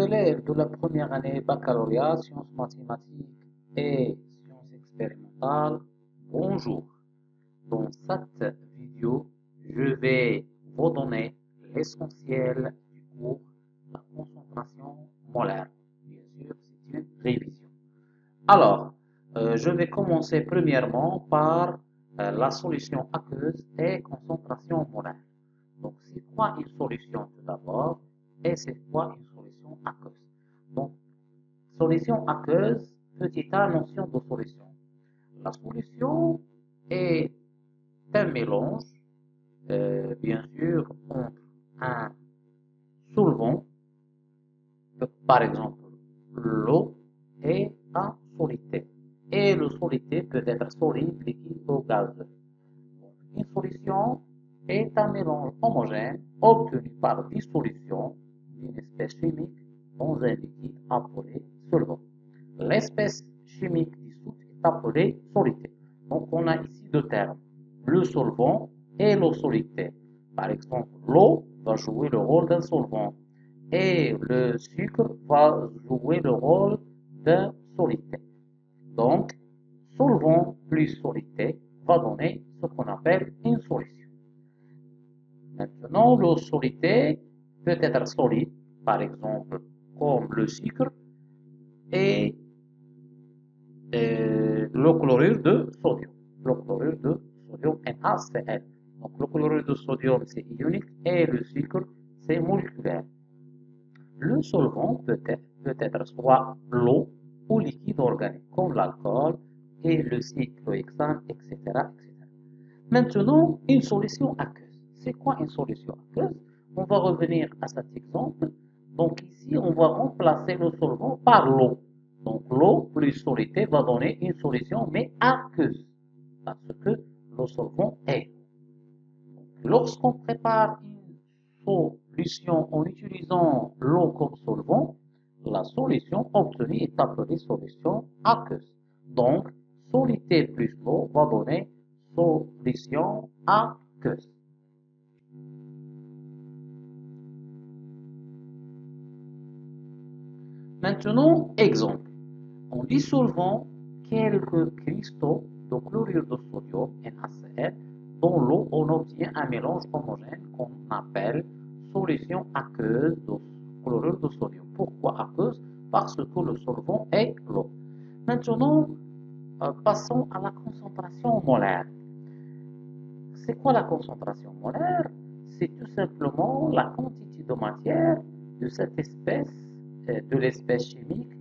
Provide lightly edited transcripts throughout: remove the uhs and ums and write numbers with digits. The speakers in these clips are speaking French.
élèves de la première année baccalauréat sciences mathématiques et sciences expérimentales, bonjour. Dans cette vidéo, je vais vous donner l'essentiel du cours, la concentration molaire. Bien sûr, c'est une révision. Alors, je vais commencer premièrement par la solution aqueuse et concentration molaire. Donc, c'est quoi une solution tout d'abord et c'est quoi une solution aqueuse? Donc, solution aqueuse, petite A, notion de solution. La solution est un mélange, bien sûr, entre un solvant, par exemple l'eau, et un solité. Et le solité peut être solide, liquide ou gazeux. Une solution est un mélange homogène obtenu par dissolution d'une espèce chimique dans un liquide appelé solvant. L'espèce chimique dissoute est appelée solité. Donc on a ici deux termes, le solvant et l'eau solitaire. Par exemple, l'eau va jouer le rôle d'un solvant et le sucre va jouer le rôle d'un solitaire. Donc, solvant plus solitaire va donner ce qu'on appelle une solution. Maintenant, l'eau solitaire peut être solide, par exemple, comme le sucre, et le chlorure de sodium. Le chlorure de sodium NaCl. Donc, le chlorure de sodium, c'est ionique et le sucre, c'est moléculaire. Le solvant peut être soit l'eau ou liquide organique, comme l'alcool et le cyclohexane, etc., etc. Maintenant, une solution aqueuse. C'est quoi une solution aqueuse? On va revenir à cet exemple. Donc ici, on va remplacer le solvant par l'eau. Donc l'eau plus solité va donner une solution, mais aqueuse, parce que le solvant est. Lorsqu'on prépare une solution en utilisant l'eau comme solvant, la solution obtenue est appelée solution aqueuse. Donc, solité plus l'eau va donner solution aqueuse. Maintenant, exemple. En dissolvant quelques cristaux de chlorure de sodium NaCl dans l'eau, on obtient un mélange homogène qu'on appelle solution aqueuse de chlorure de sodium. Pourquoi aqueuse? Parce que le solvant est l'eau. Maintenant, passons à la concentration molaire. C'est quoi la concentration molaire? C'est tout simplement la quantité de matière de cette espèce, de l'espèce chimique,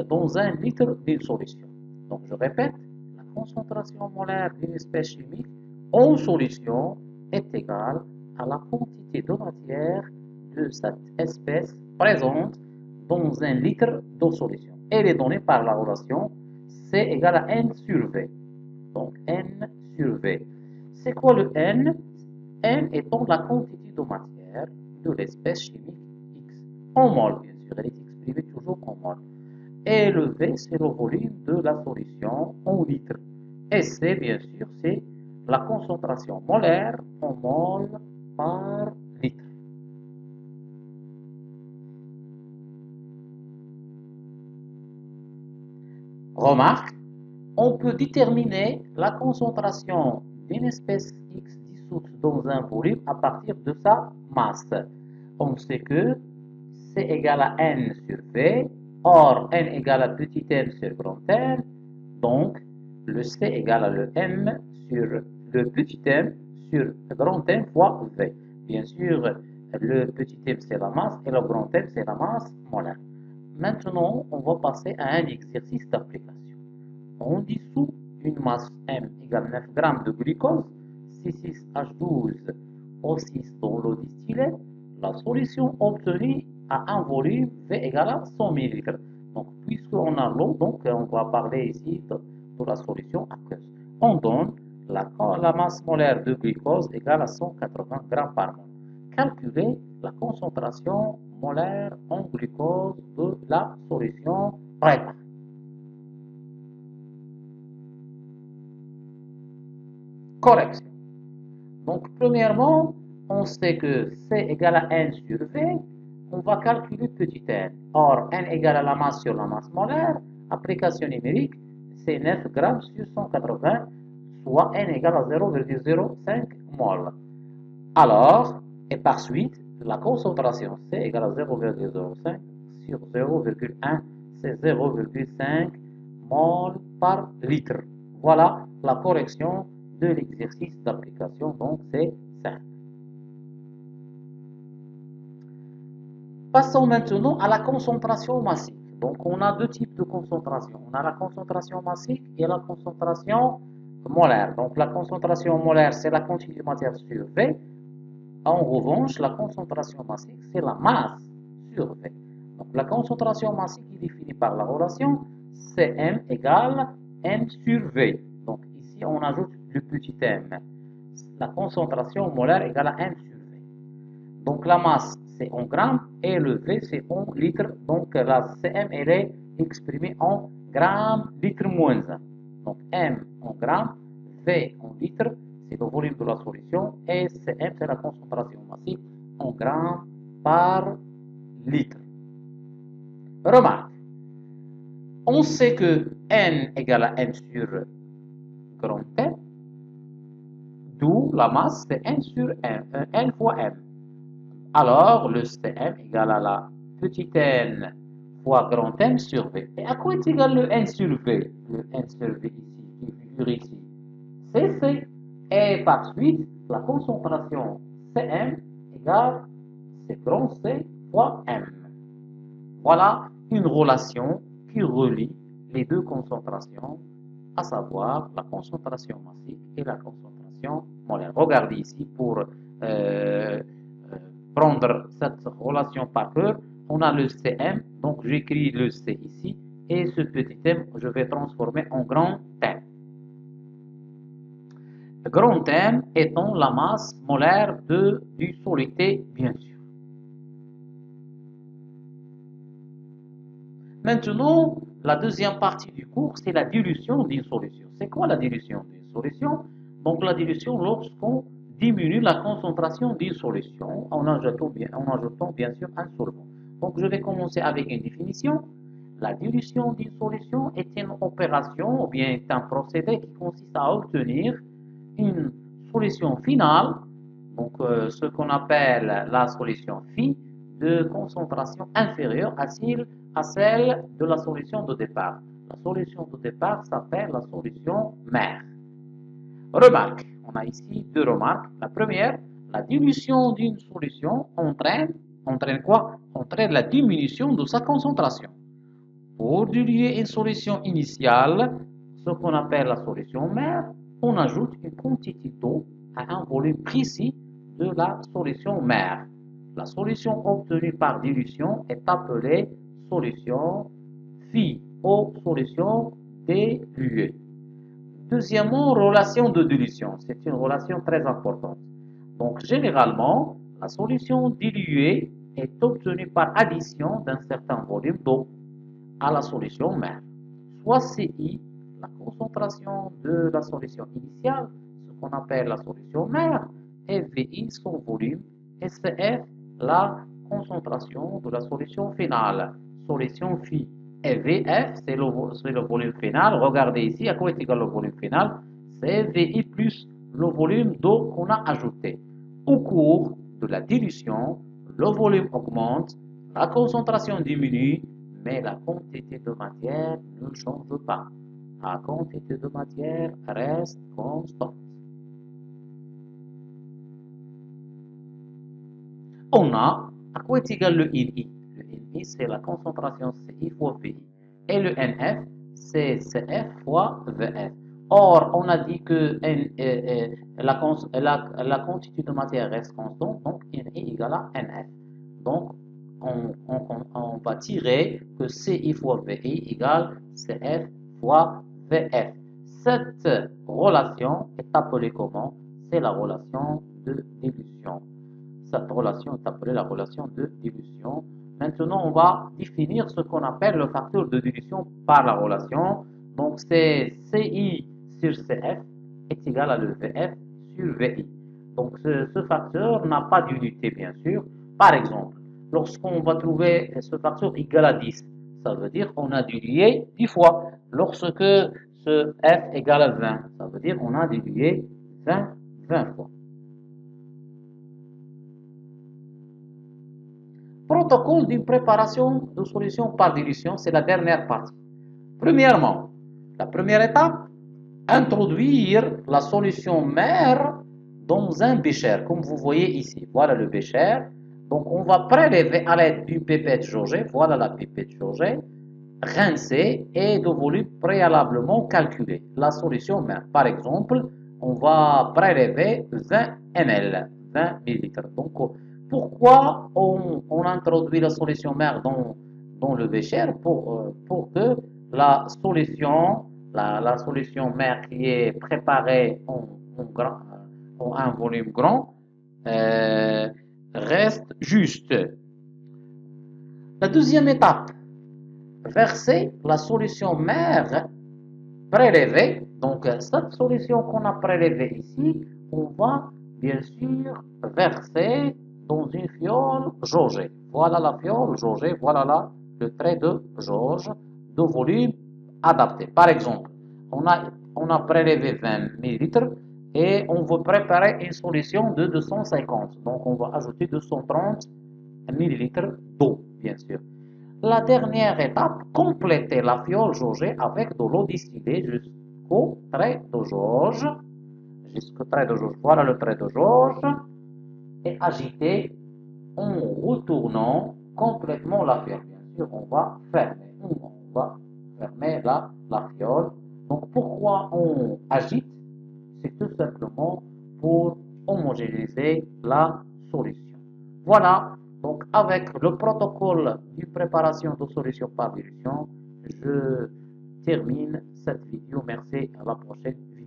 dans un litre d'une solution. Donc, je répète, la concentration molaire d'une espèce chimique en solution est égale à la quantité de matière de cette espèce présente dans un litre de solution. Elle est donnée par la relation C égale à N sur V. Donc, N sur V. C'est quoi le N? N étant la quantité de matière de l'espèce chimique X. En mol, bien sûr, elle est exprimée toujours en mol. Et le V, c'est le volume de la solution en litres. Et C, bien sûr, c'est la concentration molaire en mol par litre. Remarque, on peut déterminer la concentration d'une espèce X dissoute dans un volume à partir de sa masse. On sait que C égale à N sur V, or N égale à petit n sur grand N, donc le C égale à le M sur le petit m sur grand N fois V. Bien sûr, le petit m c'est la masse et le grand M c'est la masse molaire. Maintenant, on va passer à un exercice d'application. On dissout une masse M égale 9 g de glucose, C6H12O6 dans l'eau distillée. La solution obtenue a un volume V égale à 100 ml. Donc, puisqu'on a l'eau, donc on va parler ici de la solution aqueuse. On donne la masse molaire de glucose égale à 180 g par mol. Calculez la concentration molaire en glucose de la solution préparée. Correction. Donc, premièrement, on sait que C égale à N sur V. on va calculer petit n. Or, n égale à la masse sur la masse molaire, application numérique, c'est 9 grammes sur 180, soit n égale à 0,05 mol. Alors, et par suite, la concentration C égale à 0,05 sur 0,1, c'est 0,5 mol par litre. Voilà la correction de l'exercice d'application, donc c'est simple. Passons maintenant à la concentration massique. Donc, on a deux types de concentration. On a la concentration massique et la concentration molaire. Donc, la concentration molaire, c'est la quantité de matière sur V. En revanche, la concentration massique, c'est la masse sur V. Donc, la concentration massique est définie par la relation Cm égale M sur V. Donc, ici, on ajoute le petit m. La concentration molaire égale à M sur V. Donc, la masse, c'est en grammes et le V, c'est en litres. Donc, la Cm, elle est exprimée en grammes, litres moins 1. Donc, M en grammes, V en litres, c'est le volume de la solution, et Cm, c'est la concentration massique en grammes par litre. Remarque, on sait que N égale à M sur grand M, d'où la masse, c'est N sur M, N fois M. Alors, le Cm égale à la petite n fois grand M sur V. Et à quoi est égal le N sur V? Le N sur V ici, qui figure ici, c'est C. Et par suite, la concentration Cm égale C grand C fois M. Voilà une relation qui relie les deux concentrations, à savoir la concentration massique et la concentration molaire. Regardez ici pour prendre cette relation par cœur. On a le Cm, donc j'écris le C ici, et ce petit m, je vais transformer en grand M. Le grand M étant la masse molaire du solide T, bien sûr. Maintenant, la deuxième partie du cours, c'est la dilution d'une solution. C'est quoi la dilution d'une solution? Donc, la dilution lorsqu'on diminue la concentration d'une solution en ajoutant bien sûr un solvant. Donc, je vais commencer avec une définition. La dilution d'une solution est une opération ou bien est un procédé qui consiste à obtenir une solution finale, donc ce qu'on appelle la solution phi, de concentration inférieure à celle de la solution de départ. La solution de départ s'appelle la solution mère. Remarque, on a ici deux remarques. La première, la dilution d'une solution entraîne quoi? Entraîne la diminution de sa concentration. Pour diluer une solution initiale, ce qu'on appelle la solution mère, on ajoute une quantité d'eau à un volume précis de la solution mère. La solution obtenue par dilution est appelée solution phi ou solution diluée. Deuxièmement, relation de dilution. C'est une relation très importante. Donc, généralement, la solution diluée est obtenue par addition d'un certain volume d'eau à la solution mère. Soit CI, la concentration de la solution initiale, ce qu'on appelle la solution mère, et VI, son volume, et CF, la concentration de la solution finale. Solution phi et VF, c'est le volume final. Regardez ici, à quoi est égal le volume final? C'est VI plus le volume d'eau qu'on a ajouté. Au cours de la dilution, le volume augmente, la concentration diminue, mais la quantité de matière ne change pas. La quantité de matière reste constante. On a à quoi est égal le NI? Le NI, c'est la concentration CI fois VI. Et le NF, c'est CF fois VF. Or, on a dit que la quantité de matière reste constante, donc NI égale à NF. Donc, on va tirer que CI fois VI égale CF fois VF. Cette relation est appelée comment? C'est la relation de dilution. Cette relation est appelée la relation de dilution. Maintenant, on va définir ce qu'on appelle le facteur de dilution par la relation. Donc, c'est CI sur CF est égal à le VF sur VI. Donc, ce facteur n'a pas d'unité, bien sûr. Par exemple, lorsqu'on va trouver ce facteur égal à 10, ça veut dire qu'on a dilué 10 fois. Lorsque ce f égale à 20, ça veut dire qu'on a dilué 20 fois. Protocole d'une préparation de solution par dilution, c'est la dernière partie. Premièrement, la première étape, introduire la solution mère dans un bécher, comme vous voyez ici. Voilà le bécher. Donc, on va prélever à l'aide d'une pipette jaugée, voilà la pipette jaugée, rincer et de volume préalablement calculé. La solution mère, par exemple, on va prélever 20 ml, 20 millilitres. Donc, pourquoi on introduit la solution mère dans le bécher pour que la solution, la solution mère qui est préparée en un volume grand reste juste. La deuxième étape, verser la solution mère prélevée. Donc, cette solution qu'on a prélevée ici, on va bien sûr verser dans une fiole jaugée. Voilà la fiole jaugée, voilà là le trait de jauge de volume adapté. Par exemple, on a prélevé 20 ml et on veut préparer une solution de 250. Donc, on va ajouter 230 ml d'eau, bien sûr. La dernière étape, compléter la fiole jaugée avec de l'eau distillée jusqu'au trait de jauge. Jusqu'au trait de jauge. Voilà le trait de jauge. Et agiter en retournant complètement la fiole. Bien sûr, on va fermer la fiole. Donc, pourquoi on agite? C'est tout simplement pour homogénéiser la solution. Voilà, donc avec le protocole de préparation de solution par dilution, je termine cette vidéo. Merci, à la prochaine vidéo.